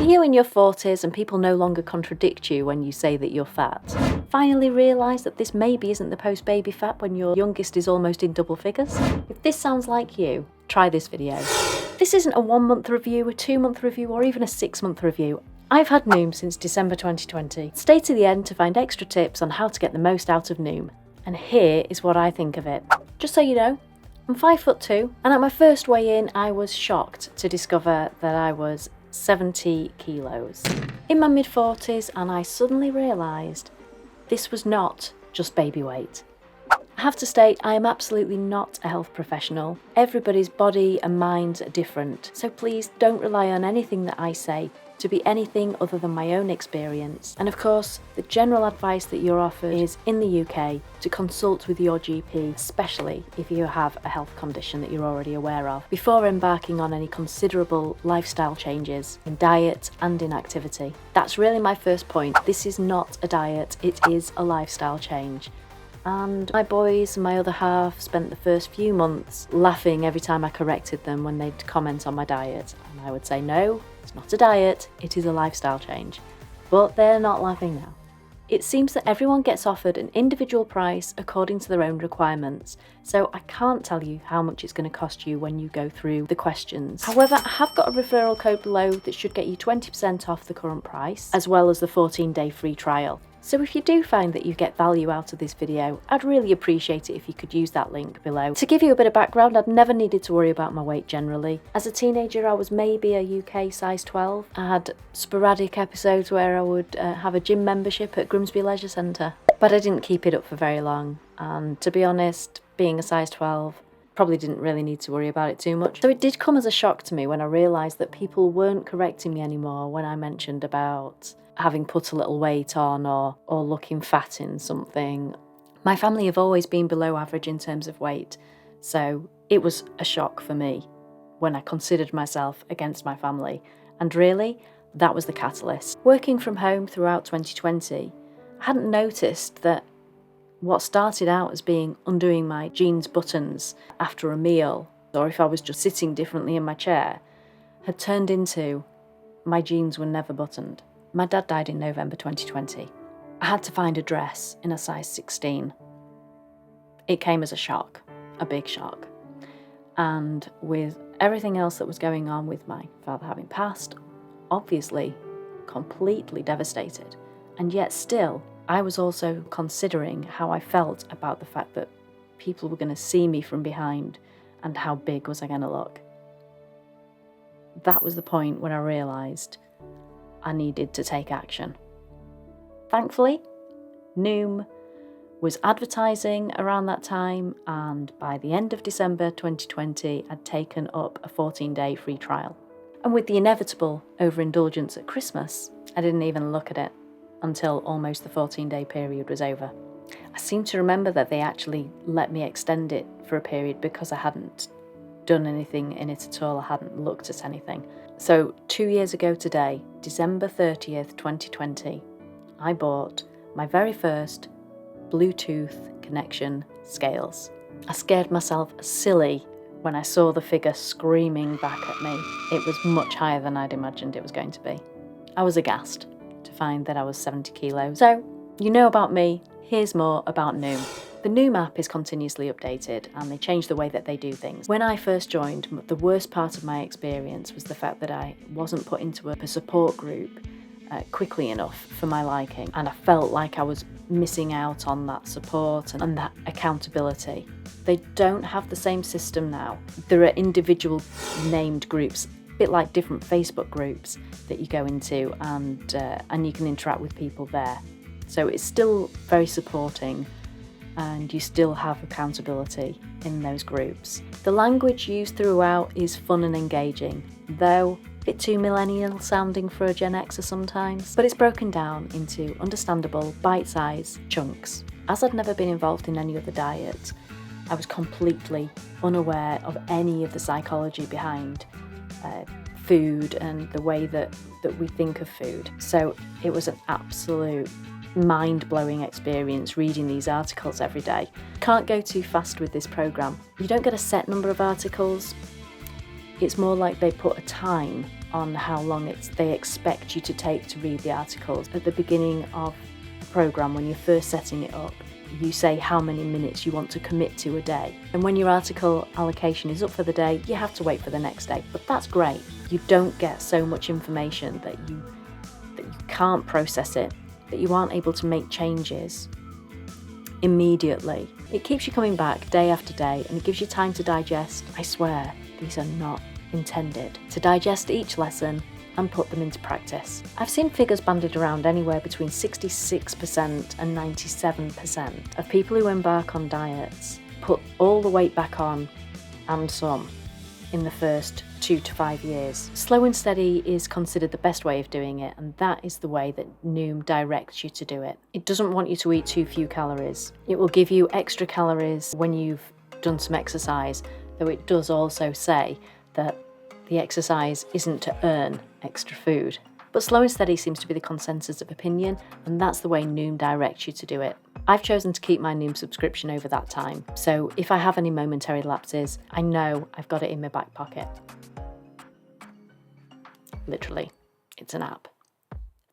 you in your 40s and people no longer contradict you when you say that you're fat? Finally realise that this maybe isn't the post-baby fat when your youngest is almost in double figures? If this sounds like you, try this video. This isn't a 1 month review, a 2 month review, or even a 6 month review. I've had Noom since December 2020. Stay to the end to find extra tips on how to get the most out of Noom. And here is what I think of it. Just so you know, I'm 5'2", and at my first weigh-in I was shocked to discover that I was 70 kilos. In my mid-40s, and I suddenly realised this was not just baby weight. I have to state, I am absolutely not a health professional. Everybody's body and minds are different, so please don't rely on anything that I say to be anything other than my own experience. And of course, the general advice that you're offered is, in the UK, to consult with your GP, especially if you have a health condition that you're already aware of, before embarking on any considerable lifestyle changes in diet and in activity. That's really my first point. This is not a diet, it is a lifestyle change. And my boys and my other half spent the first few months laughing every time I corrected them when they'd comment on my diet. And I would say, no, it's not a diet, it is a lifestyle change. But they're not laughing now. It seems that everyone gets offered an individual price according to their own requirements, so I can't tell you how much it's going to cost you when you go through the questions. However, I have got a referral code below that should get you 20% off the current price, as well as the 14-day free trial. So if you do find that you get value out of this video, I'd really appreciate it if you could use that link below. To give you a bit of background, I'd never needed to worry about my weight generally. As a teenager, I was maybe a UK size 12. I had sporadic episodes where I would have a gym membership at Grimsby Leisure Centre. But I didn't keep it up for very long. And to be honest, being a size 12, probably didn't really need to worry about it too much. So it did come as a shock to me when I realised that people weren't correcting me anymore when I mentioned about having put a little weight on or looking fat in something. My family have always been below average in terms of weight, so it was a shock for me when I considered myself against my family. And really, that was the catalyst. Working from home throughout 2020, I hadn't noticed that what started out as being undoing my jeans buttons after a meal, or if I was just sitting differently in my chair, had turned into my jeans were never buttoned. My dad died in November 2020. I had to find a dress in a size 16. It came as a shock, a big shock. And with everything else that was going on with my father having passed, obviously completely devastated. And yet still, I was also considering how I felt about the fact that people were going to see me from behind and how big was I going to look. That was the point when I realised I needed to take action. Thankfully, Noom was advertising around that time, and by the end of December 2020, I'd taken up a 14-day free trial. And with the inevitable overindulgence at Christmas, I didn't even look at it until almost the 14-day period was over. I seem to remember that they actually let me extend it for a period because I hadn't done anything in it at all. I hadn't looked at anything. So 2 years ago today, December 30th, 2020, I bought my very first Bluetooth connection scales. I scared myself silly when I saw the figure screaming back at me. It was much higher than I'd imagined it was going to be. I was aghast to find that I was 70 kilos. So, you know about me, here's more about Noom. The Noom app is continuously updated and they change the way that they do things. When I first joined, the worst part of my experience was the fact that I wasn't put into a support group quickly enough for my liking, and I felt like I was missing out on that support and that accountability. They don't have the same system now. There are individual named groups, a bit like different Facebook groups that you go into, and you can interact with people there. So it's still very supporting, and you still have accountability in those groups. The language used throughout is fun and engaging, though a bit too millennial sounding for a Gen Xer sometimes, but it's broken down into understandable, bite-sized chunks. As I'd never been involved in any other diet, I was completely unaware of any of the psychology behind food and the way that we think of food. So it was an absolute mind-blowing experience reading these articles every day. Can't go too fast with this program. You don't get a set number of articles. It's more like they put a time on how long they expect you to take to read the articles. At the beginning of the programme, when you're first setting it up, you say how many minutes you want to commit to a day. And when your article allocation is up for the day, you have to wait for the next day. But that's great. You don't get so much information that you can't process it, that you aren't able to make changes immediately. It keeps you coming back day after day, and it gives you time to digest. I swear, these are not intended to digest each lesson and put them into practice. I've seen figures bandied around anywhere between 66% and 97% of people who embark on diets put all the weight back on and some in the first 2 to 5 years. Slow and steady is considered the best way of doing it, and that is the way that Noom directs you to do it. It doesn't want you to eat too few calories. It will give you extra calories when you've done some exercise, though it does also say that the exercise isn't to earn extra food. But slow and steady seems to be the consensus of opinion, and that's the way Noom directs you to do it. I've chosen to keep my Noom subscription over that time, so if I have any momentary lapses, I know I've got it in my back pocket. Literally, it's an app.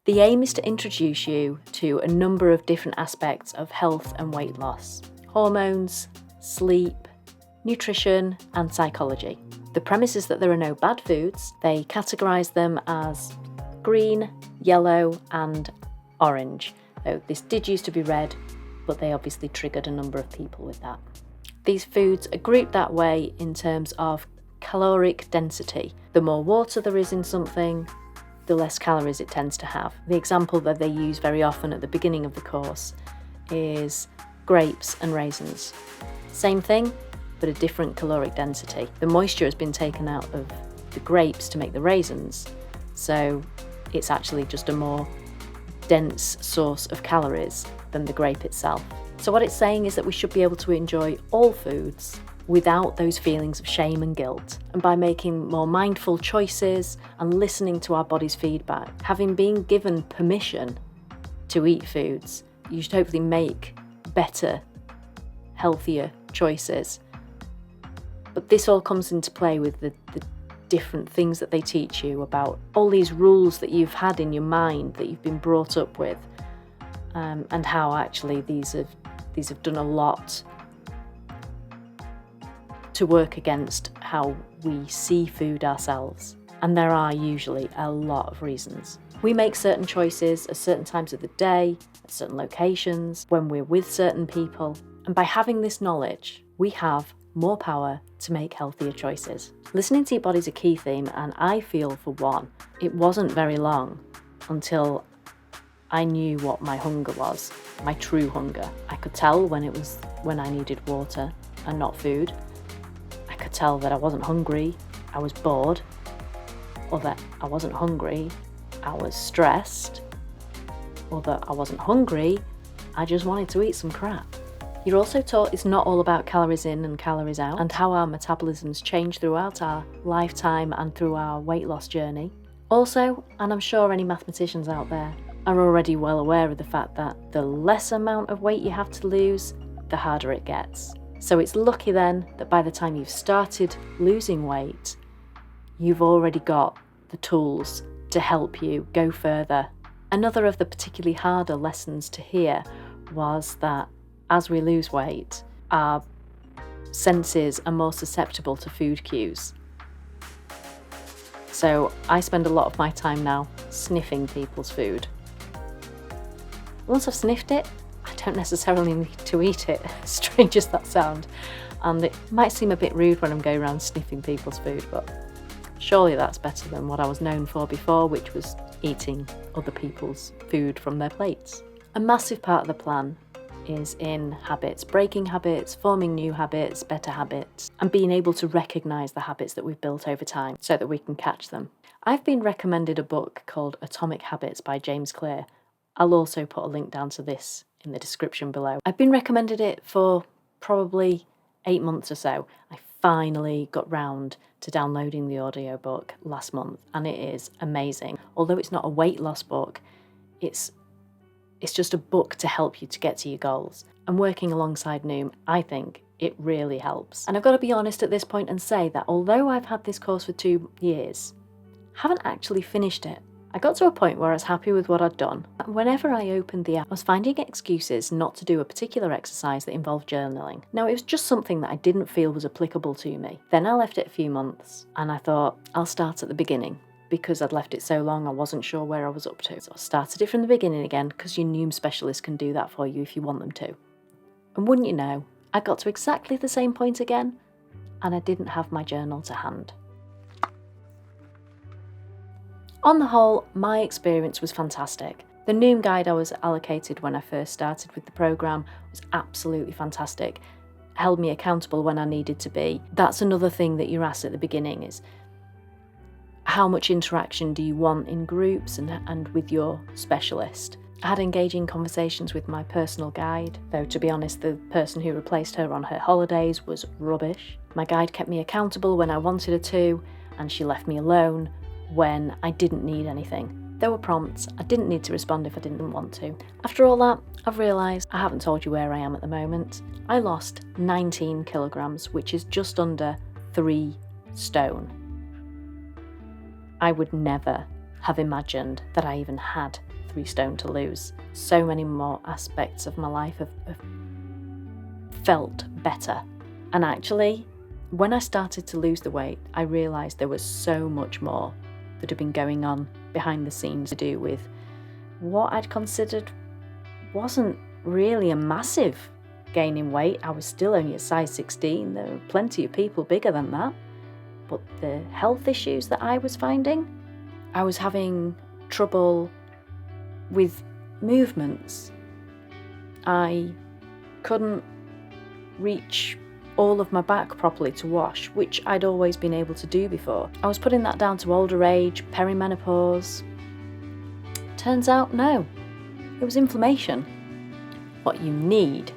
The aim is to introduce you to a number of different aspects of health and weight loss: hormones, sleep, nutrition, and psychology. The premise is that there are no bad foods. They categorise them as green, yellow, and orange. So this did used to be red, but they obviously triggered a number of people with that. These foods are grouped that way in terms of caloric density. The more water there is in something, the less calories it tends to have. The example that they use very often at the beginning of the course is grapes and raisins. Same thing, but a different caloric density. The moisture has been taken out of the grapes to make the raisins, so it's actually just a more dense source of calories than the grape itself. So what it's saying is that we should be able to enjoy all foods without those feelings of shame and guilt. And by making more mindful choices and listening to our body's feedback, having been given permission to eat foods, you should hopefully make better, healthier choices. But this all comes into play with the different things that they teach you about all these rules that you've had in your mind that you've been brought up with, and how actually these have done a lot to work against how we see food ourselves. And there are usually a lot of reasons. We make certain choices at certain times of the day, at certain locations, when we're with certain people. And by having this knowledge, we have more power to make healthier choices. Listening to your body's a key theme, and I feel, for one, it wasn't very long until I knew what my hunger was, my true hunger. I could tell when I needed water and not food. I could tell that I wasn't hungry, I was bored, or that I wasn't hungry, I was stressed, or that I wasn't hungry, I just wanted to eat some crap. You're also taught it's not all about calories in and calories out, and how our metabolisms change throughout our lifetime and through our weight loss journey. Also, and I'm sure any mathematicians out there are already well aware of the fact that the less amount of weight you have to lose, the harder it gets. So it's lucky then that by the time you've started losing weight, you've already got the tools to help you go further. Another of the particularly harder lessons to hear was that as we lose weight, our senses are more susceptible to food cues. So I spend a lot of my time now sniffing people's food. Once I've sniffed it, I don't necessarily need to eat it, strange as that sounds. And it might seem a bit rude when I'm going around sniffing people's food, but surely that's better than what I was known for before, which was eating other people's food from their plates. A massive part of the plan is in habits, breaking habits, forming new habits, better habits, and being able to recognise the habits that we've built over time so that we can catch them. I've been recommended a book called Atomic Habits by James Clear. I'll also put a link down to this in the description below. I've been recommended it for probably 8 months or so. I finally got round to downloading the audiobook last month, and it is amazing. Although it's not a weight loss book, it's just a book to help you to get to your goals. And working alongside Noom, I think it really helps. And I've got to be honest at this point and say that although I've had this course for 2 years, haven't actually finished it. I got to a point where I was happy with what I'd done. Whenever I opened the app, I was finding excuses not to do a particular exercise that involved journaling. Now, it was just something that I didn't feel was applicable to me. Then I left it a few months and I thought, I'll start at the beginning. Because I'd left it so long, I wasn't sure where I was up to. So I started it from the beginning again, because your Noom specialist can do that for you if you want them to. And wouldn't you know, I got to exactly the same point again, and I didn't have my journal to hand. On the whole, my experience was fantastic. The Noom guide I was allocated when I first started with the programme was absolutely fantastic. Held me accountable when I needed to be. That's another thing that you're asked at the beginning is, how much interaction do you want in groups and with your specialist? I had engaging conversations with my personal guide, though to be honest, the person who replaced her on her holidays was rubbish. My guide kept me accountable when I wanted her to, and she left me alone when I didn't need anything. There were prompts, I didn't need to respond if I didn't want to. After all that, I've realised I haven't told you where I am at the moment. I lost 19 kilograms, which is just under 3 stone. I would never have imagined that I even had 3 stone to lose. So many more aspects of my life have felt better. And actually, when I started to lose the weight, I realised there was so much more that had been going on behind the scenes to do with what I'd considered wasn't really a massive gain in weight. I was still only a size 16. There were plenty of people bigger than that. But the health issues that I was finding, I was having trouble with movements. I couldn't reach all of my back properly to wash, which I'd always been able to do before. I was putting that down to older age, perimenopause. Turns out, no, it was inflammation. What you need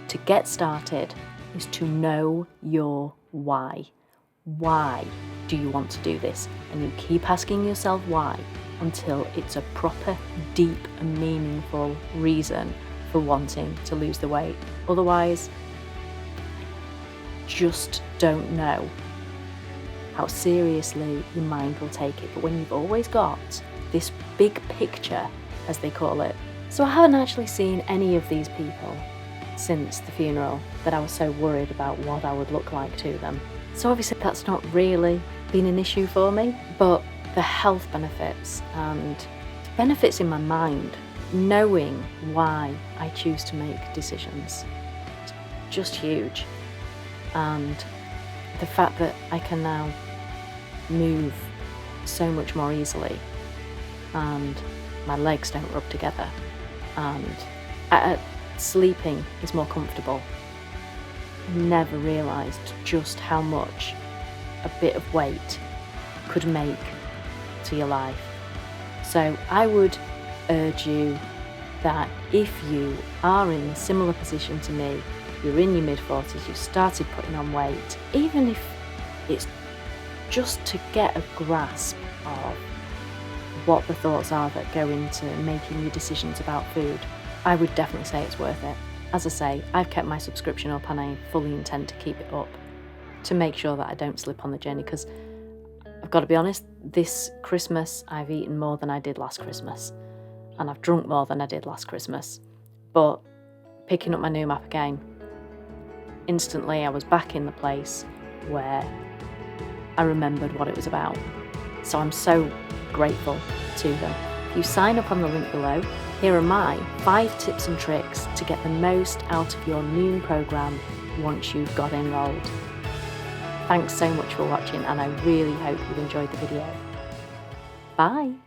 to get started is to know your why. Why do you want to do this? And you keep asking yourself why until it's a proper, deep and meaningful reason for wanting to lose the weight. Otherwise, just don't know how seriously your mind will take it. But when you've always got this big picture, as they call it. So I haven't actually seen any of these people since the funeral that I was so worried about what I would look like to them. So obviously that's not really been an issue for me, but the health benefits and benefits in my mind, knowing why I choose to make decisions, is just huge. And the fact that I can now move so much more easily and my legs don't rub together and sleeping is more comfortable. Never realised just how much a bit of weight could make to your life. So I would urge you that if you are in a similar position to me, you're in your mid-40s, you've started putting on weight, even if it's just to get a grasp of what the thoughts are that go into making your decisions about food, I would definitely say it's worth it. As I say, I've kept my subscription up and I fully intend to keep it up to make sure that I don't slip on the journey, because I've got to be honest, this Christmas I've eaten more than I did last Christmas and I've drunk more than I did last Christmas. But picking up my Noom app again, instantly I was back in the place where I remembered what it was about. So I'm so grateful to them. If you sign up on the link below, here are my 5 tips and tricks to get the most out of your Noom programme once you've got enrolled. Thanks so much for watching and I really hope you've enjoyed the video. Bye!